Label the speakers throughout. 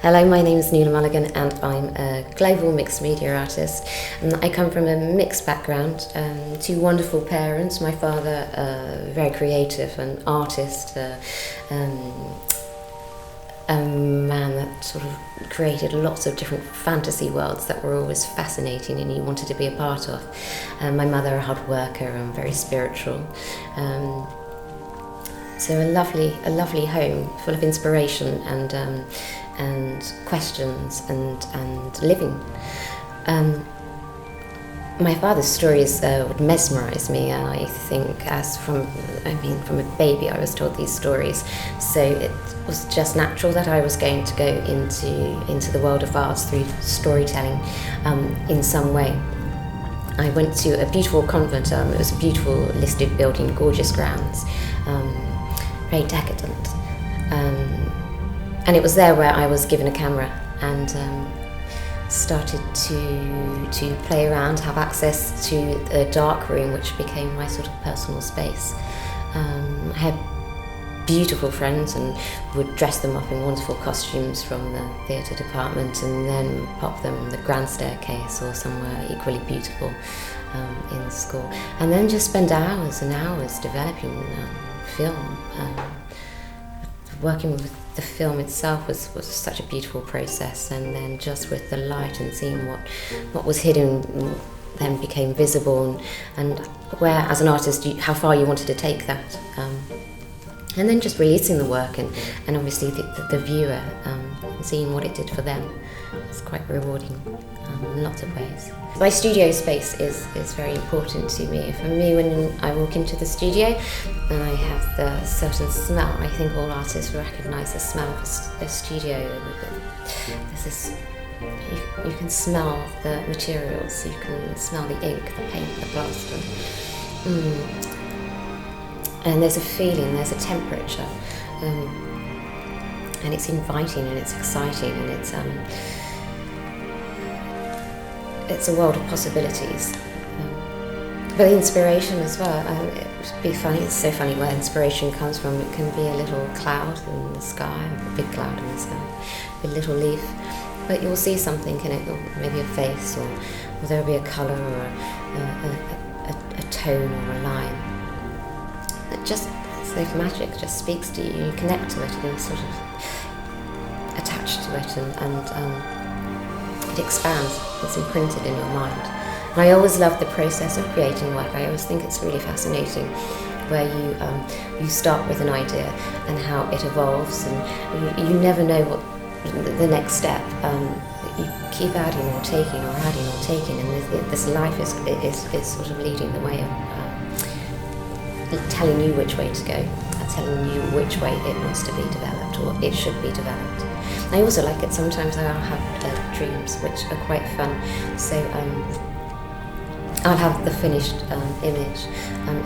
Speaker 1: Hello, my name is Nuala and I'm a global mixed media artist. And I come from a mixed background, two wonderful parents. My father, very creative, an artist, a man that sort of created lots of different fantasy worlds that were always fascinating and you wanted to be a part of. My mother, a hard worker and very spiritual. So a lovely home full of inspiration and questions and living. My father's stories would mesmerise me. I think, from a baby, I was told these stories. So it was just natural that I was going to go into the world of arts through storytelling in some way. I went to a beautiful convent. It was a beautiful listed building, gorgeous grounds. Very decadent, and it was there where I was given a camera and started to play around, have access to a dark room which became my sort of personal space. I had beautiful friends and would dress them up in wonderful costumes from the theatre department and then pop them on the grand staircase or somewhere equally beautiful in school, and then just spend hours and hours developing film. Working with the film itself was such a beautiful process, and then just with the light and seeing what was hidden then became visible, and where as an artist how far you wanted to take that, and then just releasing the work and obviously the viewer seeing what it did for them. It's quite rewarding in lots of ways. My studio space is very important to me. For me, when I walk into the studio and I have the certain smell, I think all artists recognise the smell of a studio. There's this, you can smell the materials, you can smell the ink, the paint, the plaster. And there's a feeling, there's a temperature. And it's inviting and it's exciting and it's a world of possibilities. But the inspiration as well, it would be funny, it's so funny where inspiration comes from. It can be a little cloud in the sky, a big cloud in the sky, a little leaf, but you'll see something in it, or maybe a face, or there'll be a colour or a tone or a line. It just, it's like magic, just speaks to you, you connect to it and you're sort of attached to it and it expands, it's imprinted in your mind. And I always love the process of creating work. I always think it's really fascinating where you start with an idea and how it evolves, and you never know what the next step. You keep adding or taking and this life is sort of leading the way of telling you which way to go, telling you which way it wants to be developed or it should be developed. I also like it sometimes. I'll have dreams which are quite fun, so I'll have the finished image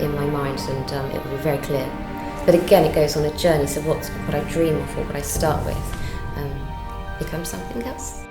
Speaker 1: in my mind and it will be very clear. But again, it goes on a journey, so what I dream of or what I start with becomes something else.